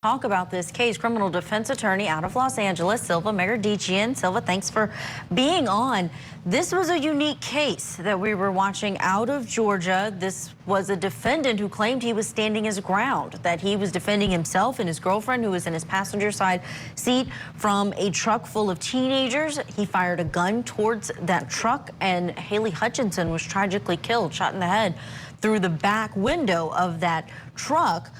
Talk about this case. Criminal defense attorney out of Los Angeles, Silva Megerditchian. Silva, thanks for being on. This was a unique case that we were watching out of Georgia. This was a defendant who claimed he was standing his ground, that he was defending himself and his girlfriend who was in his passenger side seat from a truck full of teenagers. He fired a gun towards that truck, and Haley Hutchinson was tragically killed, shot in the head through the back window of that truck.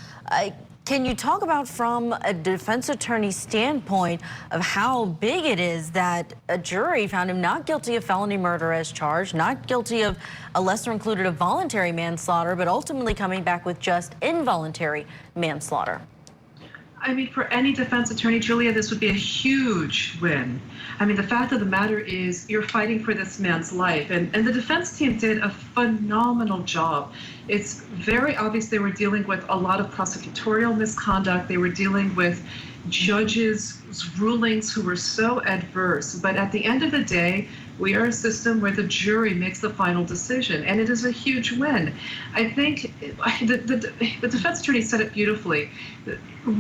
Can you talk about, from a defense attorney's standpoint, of how big it is that a jury found him not guilty of felony murder as charged, not guilty of a lesser included of voluntary manslaughter, but ultimately coming back with just involuntary manslaughter? I mean, for any defense attorney, Julia, this would be a huge win. I mean, the fact of the matter is you're fighting for this man's life, and the defense team did a phenomenal job. It's very obvious they were dealing with a lot of prosecutorial misconduct. They were dealing with judges' rulings who were so adverse. But at the end of the day, we are a system where the jury makes the final decision, and it is a huge win. I think the defense attorney said it beautifully.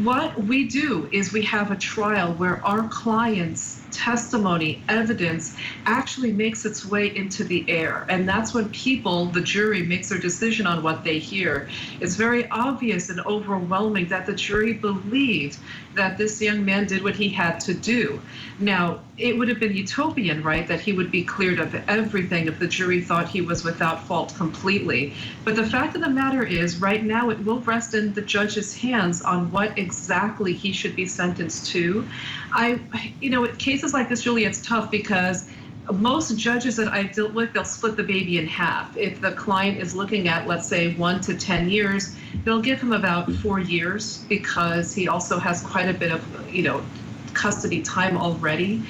What we do is we have a trial where our client's testimony, evidence, actually makes its way into the air. And that's when people, the jury, makes their decision on what they hear. It's very obvious and overwhelming that the jury believed that this young man did what he had to do. Now, it would have been utopian, right, that he would be cleared of everything if the jury thought he was without fault completely. But the fact of the matter is, right now, it will rest in the judge's hands on what exactly he should be sentenced to. Cases like this, Julie, it's tough because most judges that I've dealt with, they'll split the baby in half. If the client is looking at, let's say, 1 to 10 years, they'll give him about 4 years because he also has quite a bit of, custody time already.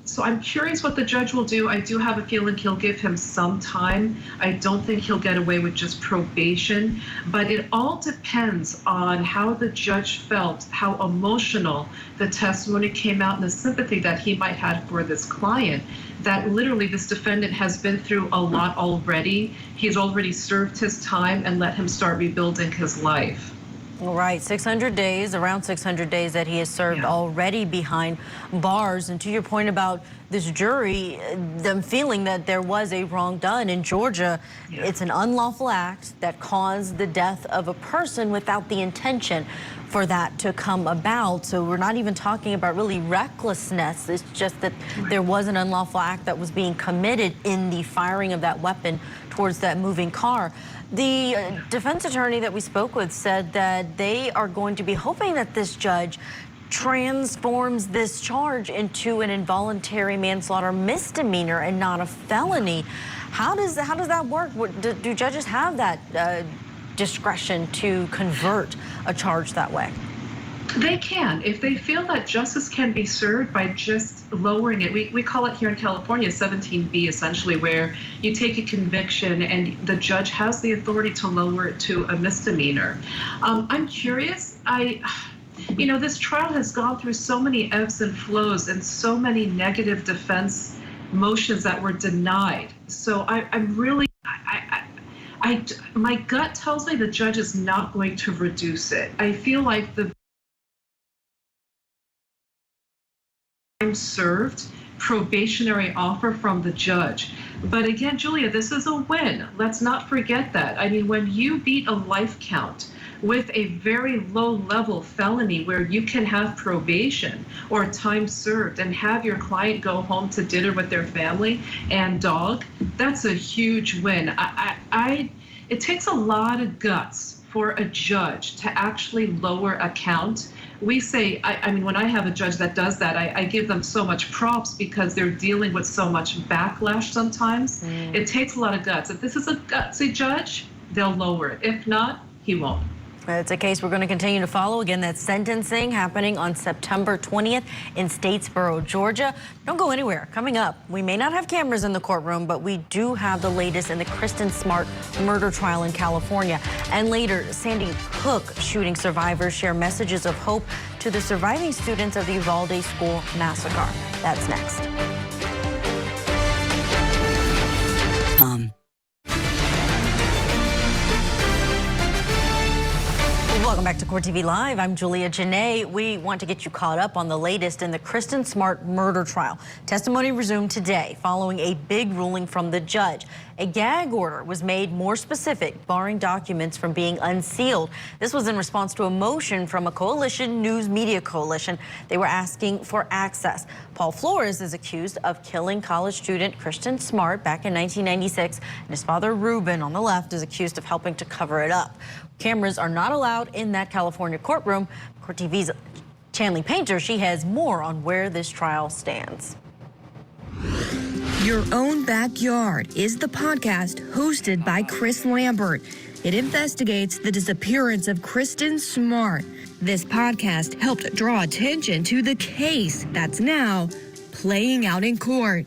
So I'm curious what the judge will do. I do have a feeling he'll give him some time. I don't think he'll get away with just probation, but it all depends on how the judge felt, how emotional the testimony came out, and the sympathy that he might have for this client. That literally this defendant has been through a lot already. He's already served his time, and let him start rebuilding his life. Right, 600 days, around 600 days that he has served already behind bars. And to your point about this jury, them feeling that there was a wrong done in Georgia, it's an unlawful act that caused the death of a person without the intention for that to come about. So we're not even talking about really recklessness. It's just that there was an unlawful act that was being committed in the firing of that weapon towards that moving car. The defense attorney that we spoke with said that they are going to be hoping that this judge transforms this charge into an involuntary manslaughter misdemeanor and not a felony. How does that work? Do judges have that discretion to convert a charge that way? They can, if they feel that justice can be served by just lowering it. We call it here in California 17B, essentially, where you take a conviction and the judge has the authority to lower it to a misdemeanor. I'm curious. This trial has gone through so many ebbs and flows and so many negative defense motions that were denied. So I'm really, my gut tells me the judge is not going to reduce it. I feel like the served probationary offer from the judge. But again, Julia, this is a win. Let's not forget that. I mean, when you beat a life count with a very low level felony where you can have probation or time served and have your client go home to dinner with their family and dog, that's a huge win. It takes a lot of guts for a judge to actually lower a count. We say, I mean, when I have a judge that does that, I give them so much props because they're dealing with so much backlash sometimes. It takes a lot of guts. If this is a gutsy judge, they'll lower it. If not, he won't. It's a case we're going to continue to follow. Again, that's sentencing happening on September 20th in Statesboro, Georgia. Don't go anywhere. Coming up, we may not have cameras in the courtroom, but we do have the latest in the Kristen Smart murder trial in California. And later, Sandy Hook shooting survivors share messages of hope to the surviving students of the Uvalde school massacre. That's next. Welcome Welcome back to Court TV Live. I'm Julia Janae. We want to get you caught up on the latest in the Kristen Smart murder trial. Testimony resumed today following a big ruling from the judge. A gag order was made more specific, barring documents from being unsealed. This was in response to a motion from a coalition, news media coalition. They were asking for access. Paul Flores is accused of killing college student Kristen Smart back in 1996, and his father Ruben on the left is accused of helping to cover it up. Cameras are not allowed in that California courtroom. Court TV's Chanley Painter, she has more on where this trial stands. Your Own Backyard is the podcast hosted by Chris Lambert. It investigates the disappearance of Kristen Smart. This podcast helped draw attention to the case that's now playing out in court.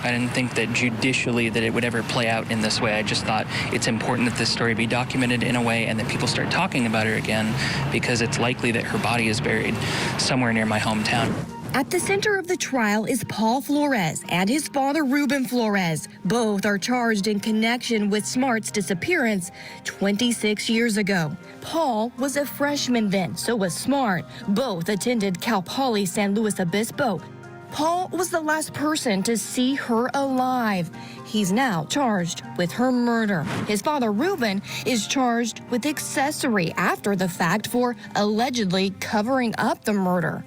I didn't think that judicially that it would ever play out in this way. I just thought it's important that this story be documented in a way and that people start talking about her again, because it's likely that her body is buried somewhere near my hometown. At the center of the trial is Paul Flores and his father Ruben Flores. Both are charged in connection with Smart's disappearance 26 years ago. Paul was a freshman then, so was Smart. Both attended Cal Poly San Luis Obispo. Paul was the last person to see her alive. He's now charged with her murder. His father, Ruben, is charged with accessory after the fact for allegedly covering up the murder.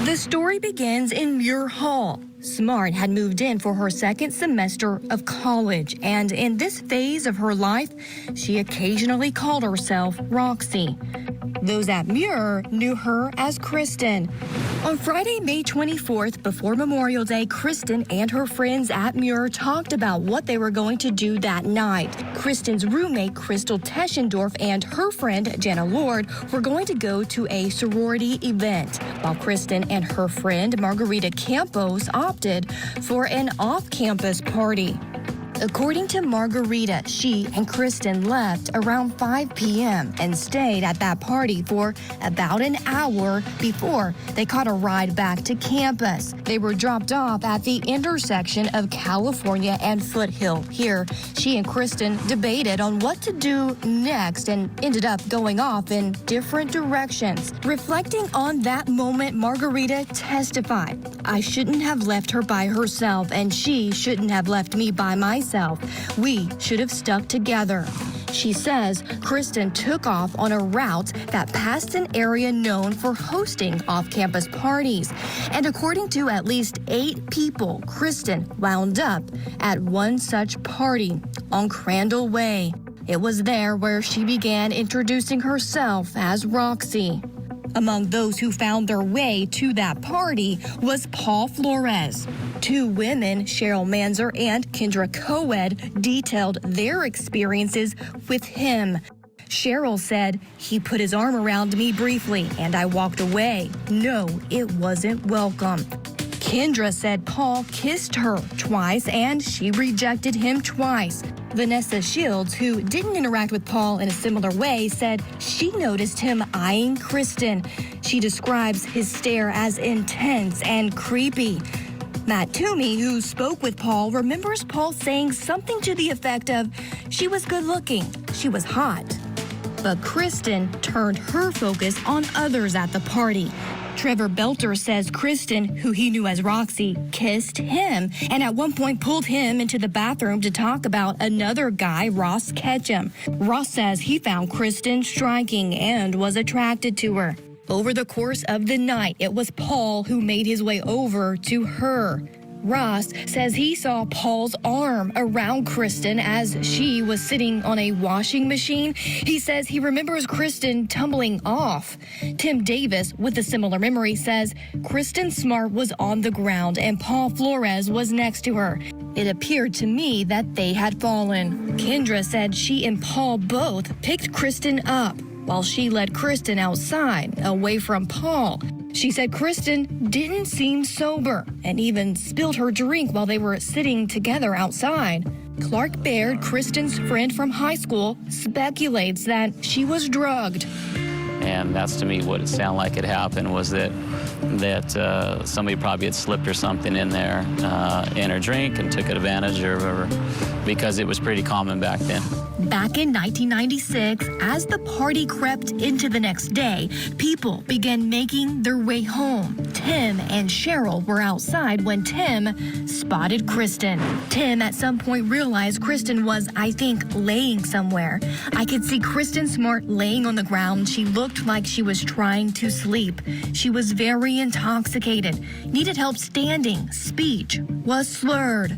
The story begins in Muir Hall. Smart had moved in for her second semester of college, and in this phase of her life, she occasionally called herself Roxy. Those at Muir knew her as Kristen. On Friday, May 24th, before Memorial Day, Kristen and her friends at Muir talked about what they were going to do that night. Kristen's roommate, Crystal Teschendorf, and her friend, Jenna Lord, were going to go to a sorority event, while Kristen and her friend, Margarita Campos, opted for an off-campus party. According to Margarita, she and Kristen left around 5 p.m. and stayed at that party for about an hour before they caught a ride back to campus. They were dropped off at the intersection of California and Foothill. Here, she and Kristen debated on what to do next and ended up going off in different directions. Reflecting on that moment, Margarita testified, "I shouldn't have left her by herself, and she shouldn't have left me by myself. We should have stuck together." She says Kristen took off on a route that passed an area known for hosting off-campus parties. And according to at least 8 people, Kristen wound up at one such party on Crandall Way. It was there where she began introducing herself as Roxy. Among those who found their way to that party was Paul Flores. 2 women, Cheryl Manzer and Kendra Coed, detailed their experiences with him. Cheryl said, "He put his arm around me briefly and I walked away. No, it wasn't welcome." Kendra said Paul kissed her twice and she rejected him twice. Vanessa Shields, who didn't interact with Paul in a similar way, said she noticed him eyeing Kristen. She describes his stare as intense and creepy. Matt Toomey, who spoke with Paul, remembers Paul saying something to the effect of, "She was good looking, she was hot." But Kristen turned her focus on others at the party. Trevor Belter says Kristen, who he knew as Roxy, kissed him and at one point pulled him into the bathroom to talk about another guy, Ross Ketchum. Ross says he found Kristen striking and was attracted to her. Over the course of the night, it was Paul who made his way over to her. Ross says he saw Paul's arm around Kristen as she was sitting on a washing machine. He says he remembers Kristen tumbling off. Tim Davis, with a similar memory, says Kristen Smart was on the ground and Paul Flores was next to her. It appeared to me that they had fallen. Kendra said she and Paul both picked Kristen up while she led Kristen outside, away from Paul. She said Kristen didn't seem sober and even spilled her drink while they were sitting together outside. Clark Baird, Kristen's friend from high school, speculates that she was drugged. And that's to me what it sounded like had happened, was that somebody probably had slipped or something in there, in her drink, and took advantage of her, because it was pretty common back then. Back in 1996, as the party crept into the next day, people began making their way home. Tim and Cheryl were outside when Tim spotted Kristen. Tim at some point realized Kristen was, I think, laying somewhere. I could see Kristen Smart laying on the ground. She looked like she was trying to sleep. She was very intoxicated, needed help standing, speech was slurred.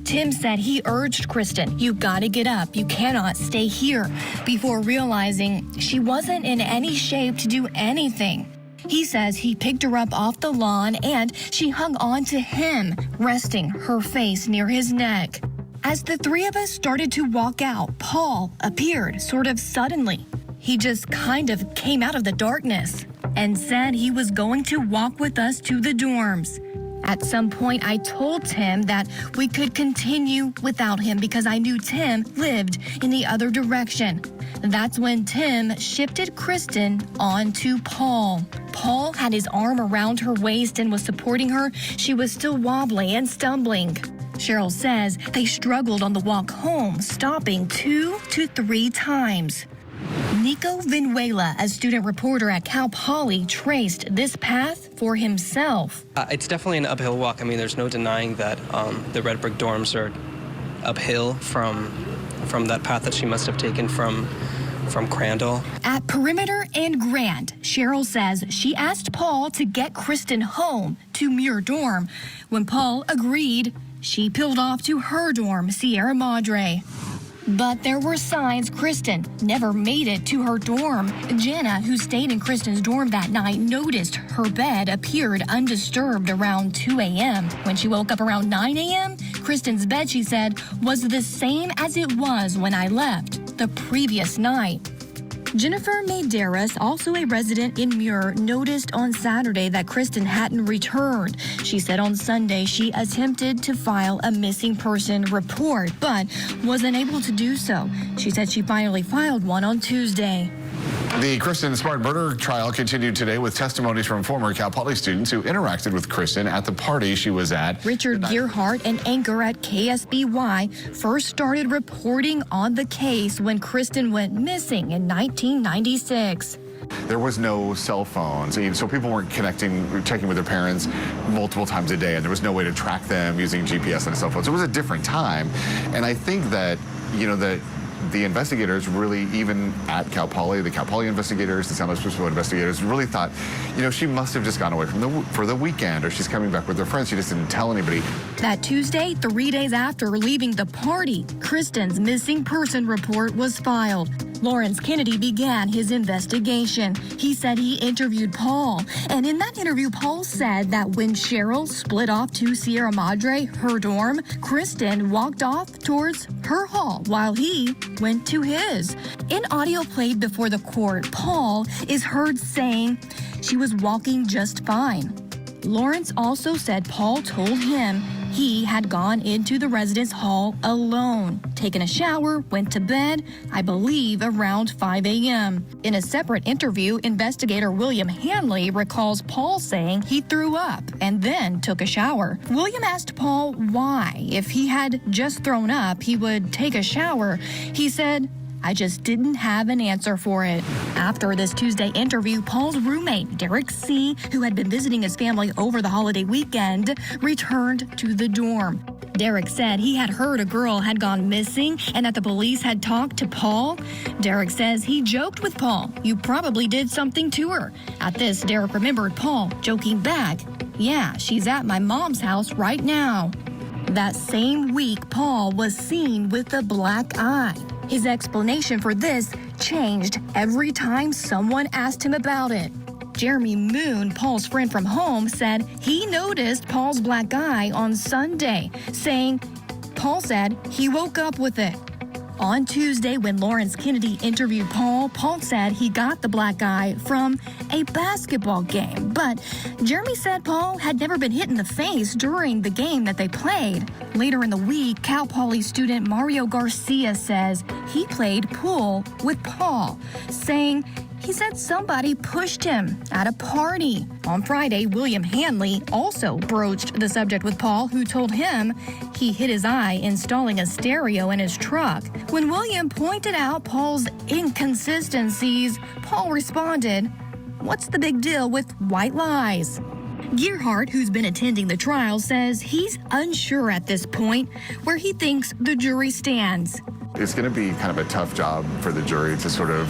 Tim said he urged Kristen, "You gotta get up, you cannot stay here," before realizing she wasn't in any shape to do anything. He says he picked her up off the lawn and she hung on to him, resting her face near his neck. As the three of us started to walk out, Paul appeared sort of suddenly. He just kind of came out of the darkness and said he was going to walk with us to the dorms. At some point, I told Tim that we could continue without him because I knew Tim lived in the other direction. That's when Tim shifted Kristen onto Paul. Paul had his arm around her waist and was supporting her. She was still wobbly and stumbling. Cheryl says they struggled on the walk home, stopping 2 to 3 times. Nico Vinuela, a student reporter at Cal Poly, traced this path for himself. It's definitely an uphill walk. I mean, there's no denying that the red brick dorms are uphill from that path that she must have taken from Crandall. At Perimeter and Grand, Cheryl says she asked Paul to get Kristen home to Muir dorm. When Paul agreed, she peeled off to her dorm, Sierra Madre. But there were signs Kristen never made it to her dorm. Jenna, who stayed in Kristen's dorm that night, noticed her bed appeared undisturbed around 2 a.m. When she woke up around 9 a.m., Kristen's bed, she said, was the same as it was when I left the previous night. Jennifer Medeiros, also a resident in Muir, noticed on Saturday that Kristen hadn't returned. She said on Sunday she attempted to file a missing person report, but wasn't able to do so. She said she finally filed one on Tuesday. The Kristen Smart murder trial continued today with testimonies from former Cal Poly students who interacted with Kristen at the party she was at. Richard Gearhart, an anchor at KSBY, first started reporting on the case when Kristen went missing in 1996. There was no cell phones, so people weren't checking with their parents multiple times a day, and there was no way to track them using GPS on a cell phone. So it was a different time, and I think that, the investigators really, even at Cal Poly, the Cal Poly investigators, the San Luis Obispo investigators, really thought, she must have just gone away for the weekend, or she's coming back with her friends. She just didn't tell anybody. That Tuesday, 3 days after leaving the party, Kristen's missing person report was filed. Lawrence Kennedy began his investigation. He said he interviewed Paul, and in that interview, Paul said that when Cheryl split off to Sierra Madre, her dorm, Kristen walked off towards her hall while he went to his. In audio played before the court, Paul is heard saying she was walking just fine. Lawrence also said Paul told him he had gone into the residence hall alone, taken a shower, went to bed, I believe around 5 a.m. In a separate interview, investigator William Hanley recalls Paul saying he threw up and then took a shower. William asked Paul why, if he had just thrown up, he would take a shower. He said, "I just didn't have an answer for it." After this Tuesday interview, Paul's roommate, Derek C., who had been visiting his family over the holiday weekend, returned to the dorm. Derek said he had heard a girl had gone missing and that the police had talked to Paul. Derek says he joked with Paul, "You probably did something to her." At this, Derek remembered Paul joking back, "Yeah, she's at my mom's house right now." That same week, Paul was seen with a black eye. His explanation for this changed every time someone asked him about it. Jeremy Moon, Paul's friend from home, said he noticed Paul's black eye on Sunday, saying Paul said he woke up with it. On Tuesday, when Lawrence Kennedy interviewed Paul, Paul said he got the black eye from a basketball game. But Jeremy said Paul had never been hit in the face during the game that they played. Later in the week, Cal Poly student Mario Garcia says he played pool with Paul, saying He said somebody pushed him at a party. On Friday, William Hanley also broached the subject with Paul, who told him he hit his eye installing a stereo in his truck. When William pointed out Paul's inconsistencies, Paul responded, "What's the big deal with white lies?" Gearhart, who's been attending the trial, says he's unsure at this point where he thinks the jury stands. It's going to be kind of a tough job for the jury to sort of,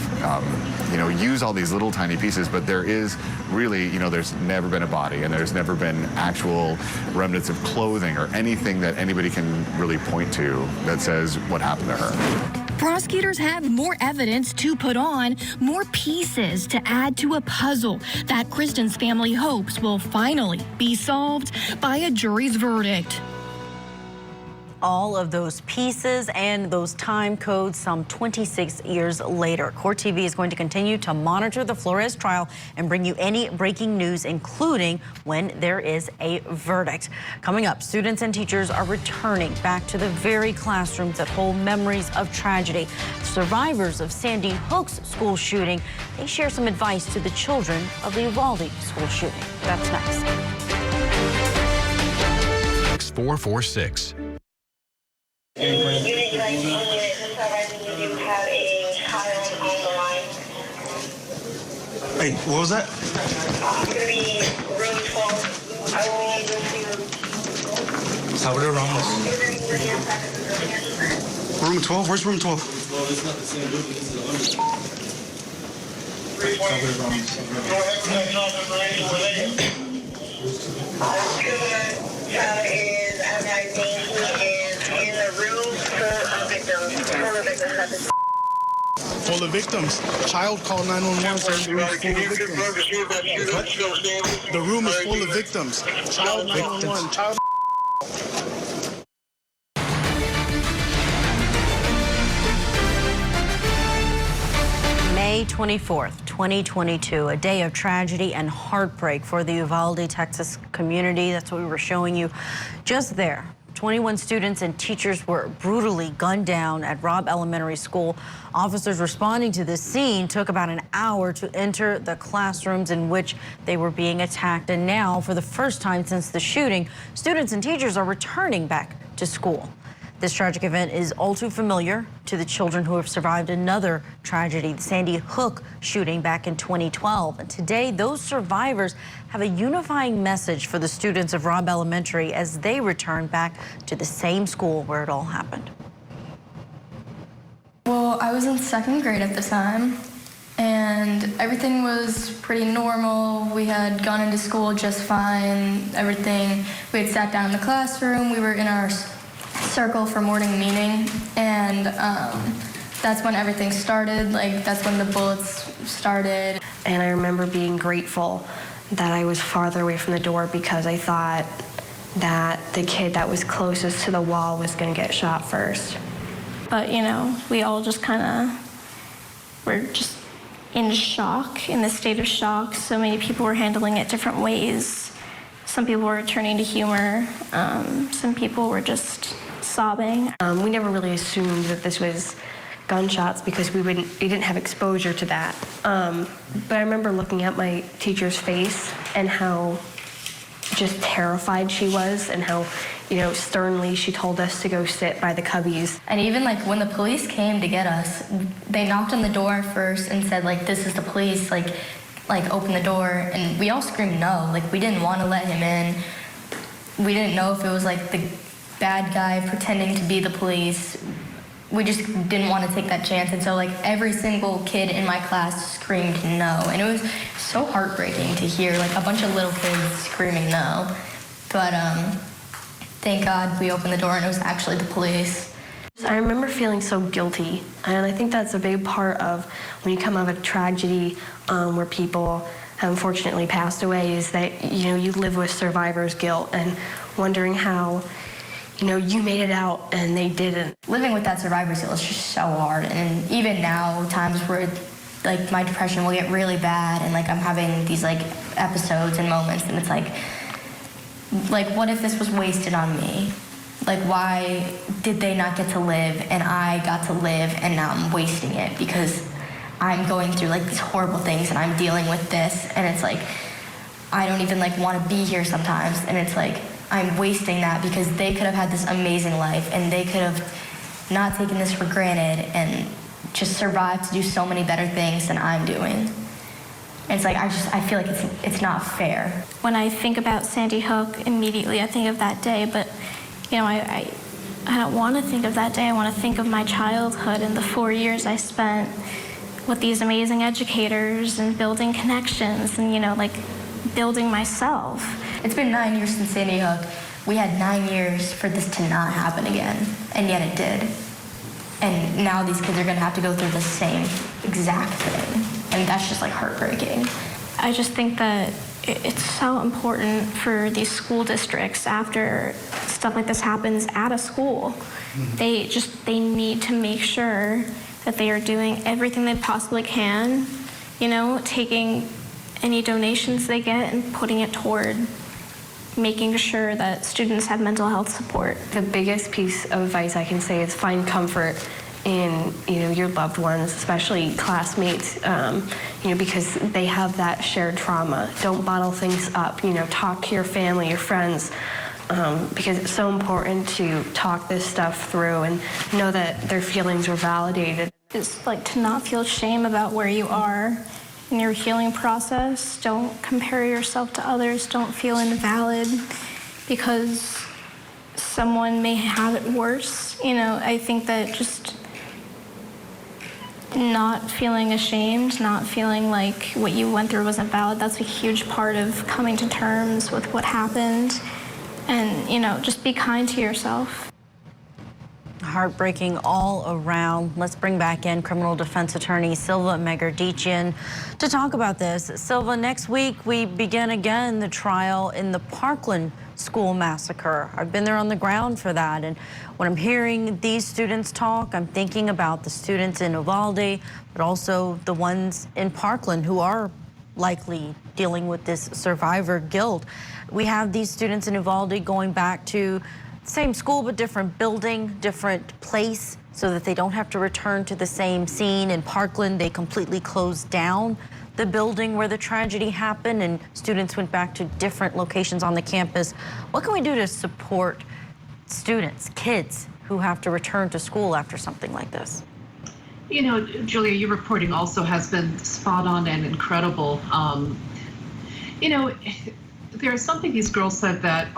use all these little tiny pieces, but there is really, there's never been a body and there's never been actual remnants of clothing or anything that anybody can really point to that says what happened to her. Prosecutors have more evidence to put on, more pieces to add to a puzzle that Kristen's family hopes will finally be solved by a jury's verdict. All of those pieces and those time codes some 26 years later. Court TV is going to continue to monitor the Flores trial and bring you any breaking news, including when there is a verdict. Coming up, students and teachers are returning back to the very classrooms that hold memories of tragedy. Survivors of Sandy Hook's school shooting, they share some advice to the children of the Uvalde school shooting. That's next. 446. Unit 19, you have a child on the line. Hey, what was that? It's going to be room 12. I will need you to... Salvador Ramos. Room 12? Where's room 12? Salvador Ramos. Full of victims. Child called 911 says the room is full of victims. What? The room is full of victims. Child 911. Child. May 24th, 2022, a day of tragedy and heartbreak for the Uvalde, Texas community. That's what we were showing you just there. 21 students and teachers were brutally gunned down at Robb Elementary School. Officers responding to this scene took about an hour to enter the classrooms in which they were being attacked. And now, for the first time since the shooting, students and teachers are returning back to school. This tragic event is all too familiar to the children who have survived another tragedy, the Sandy Hook shooting back in 2012. And today, those survivors have a unifying message for the students of Robb Elementary as they return back to the same school where it all happened. Well, I was in second grade at the time, and everything was pretty normal. We had gone into school just fine, everything. We had sat down in the classroom. We were in our circle for morning meeting, and that's when everything started. Like, that's when the bullets started. And I remember being grateful that I was farther away from the door because I thought that the kid that was closest to the wall was going to get shot first. But, we all just kind of were just in shock, in the state of shock. So many people were handling it different ways. Some people were turning to humor. Some people were just sobbing. We never really assumed that this was gunshots because we didn't have exposure to that. But I remember looking at my teacher's face and how just terrified she was and how, sternly she told us to go sit by the cubbies. And even when the police came to get us, they knocked on the door first and said this is the police, like open the door. And we all screamed no, we didn't want to let him in. We didn't know if it was the bad guy pretending to be the police. We just didn't want to take that chance. And so every single kid in my class screamed no. And it was so heartbreaking to hear a bunch of little kids screaming no. But thank God we opened the door and it was actually the police. I remember feeling so guilty. And I think that's a big part of when you come out of a tragedy where people have unfortunately passed away is that, you live with survivor's guilt and wondering how you made it out and they didn't. Living with that survivor's guilt is just so hard. And even now, times where my depression will get really bad and I'm having these episodes and moments and it's what if this was wasted on me? Why did they not get to live and I got to live and now I'm wasting it because I'm going through like these horrible things and I'm dealing with this, and it's like I don't even like want to be here sometimes, and it's like I'm wasting that because they could have had this amazing life and they could have not taken this for granted and just survived to do so many better things than I'm doing. And it's like I feel like it's not fair. When I think about Sandy Hook, immediately I think of that day, but you know, I don't want to think of that day. I want to think of my childhood and the 4 years I spent with these amazing educators and building connections and, you know, like building myself. It's been 9 years since Sandy Hook. We had 9 years for this to not happen again, and yet it did. And now these kids are going to have to go through the same exact thing, and that's just like heartbreaking. I just think that it's so important for these school districts, after stuff like this happens at a school, they need to make sure that they are doing everything they possibly can, you know, taking any donations they get and putting it toward making sure that students have mental health support. The biggest piece of advice I can say is find comfort in, you know, your loved ones, especially classmates, you know, because they have that shared trauma. Don't bottle things up, you know, talk to your family, your friends, because it's so important to talk this stuff through and know that their feelings are validated. It's like to not feel shame about where you are in your healing process. Don't compare yourself to others. Don't feel invalid because someone may have it worse. You know, I think that just not feeling ashamed, not feeling like what you went through wasn't valid, that's a huge part of coming to terms with what happened. And, you know, just be kind to yourself. Heartbreaking all around. Let's bring back in criminal defense attorney Silva Megerditchian to talk about this. Silva, next week we begin again the trial in the Parkland school massacre. I've been there on the ground for that, and when I'm hearing these students talk, I'm thinking about the students in Uvalde, but also the ones in Parkland who are likely dealing with this survivor guilt. We have these students in Uvalde going back to same school but different building, different place, so that they don't have to return to the same scene. In Parkland, they completely closed down the building where the tragedy happened, and students went back to different locations on the campus. What can we do to support students, kids who have to return to school after something like this? You know, Julia, your reporting also has been spot on and incredible. You know, there's something these girls said that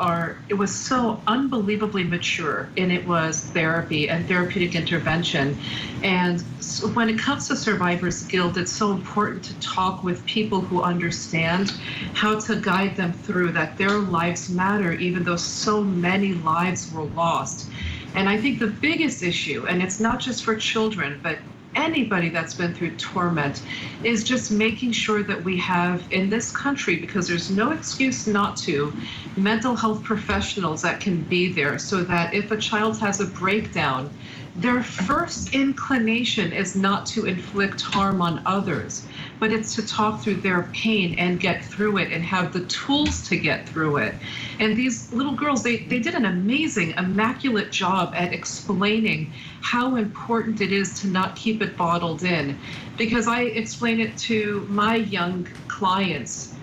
it was so unbelievably mature, and it was therapy and therapeutic intervention. And so when it comes to survivor's guilt, it's so important to talk with people who understand how to guide them through that. Their lives matter, even though so many lives were lost. And I think the biggest issue, and it's not just for children, but anybody that's been through torment, is just making sure that we have in this country, because there's no excuse not to, mental health professionals that can be there, so that if a child has a breakdown, their first inclination is not to inflict harm on others, but it's to talk through their pain and get through it and have the tools to get through it. And these little girls, they did an amazing, immaculate job at explaining how important it is to not keep it bottled in. Because I explain it to my young clients.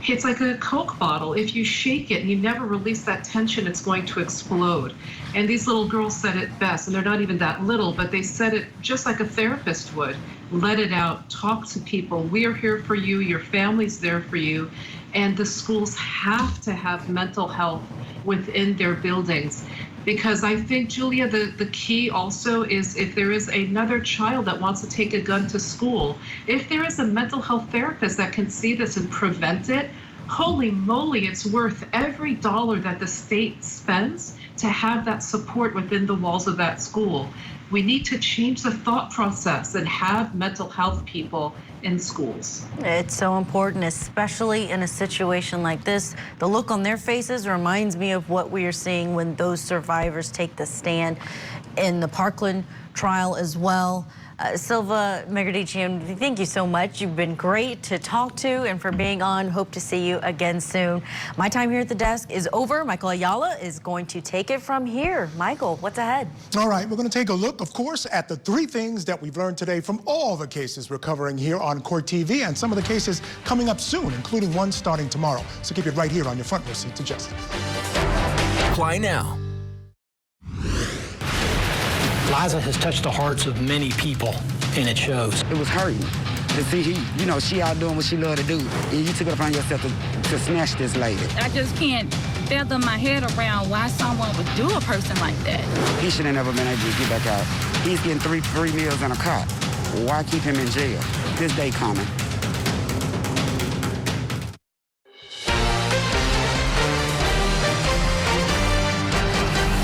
It's like a Coke bottle. If you shake it and you never release that tension, it's going to explode. And these little girls said it best, and they're not even that little, but they said it just like a therapist would. Let it out, talk to people. We are here for you, your family's there for you. And the schools have to have mental health within their buildings. Because I think, Julia, the key also is if there is another child that wants to take a gun to school, if there is a mental health therapist that can see this and prevent it, holy moly, it's worth every dollar that the state spends to have that support within the walls of that school. We need to change the thought process and have mental health people in schools. It's so important, especially in a situation like this. The look on their faces reminds me of what we are seeing when those survivors take the stand in the Parkland trial as well. Silva Megerditchian, thank you so much. You've been great to talk to and for being on. Hope to see you again soon. My time here at the desk is over. Michael Ayala is going to take it from here. Michael, what's ahead? All right, we're going to take a look, of course, at the 3 things that we've learned today from all the cases we're covering here on Court TV and some of the cases coming up soon, including one starting tomorrow. So keep it right here on your front row seat to justice. Apply now. Liza has touched the hearts of many people, and it shows. It was hurting to see she out doing what she loved to do. And you took it upon yourself to smash this lady. I just can't fathom my head around why someone would do a person like that. He should have never been able to get back out. He's getting three meals in a cot. Why keep him in jail? This day coming.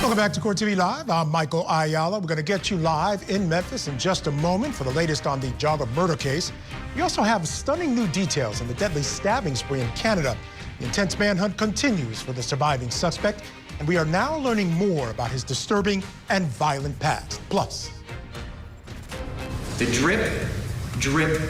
Welcome back to Court TV Live. I'm Michael Ayala. We're going to get you live in Memphis in just a moment for the latest on the Jogga murder case. We also have stunning new details on the deadly stabbing spree in Canada. The intense manhunt continues for the surviving suspect, and we are now learning more about his disturbing and violent past. Plus, the drip, drip,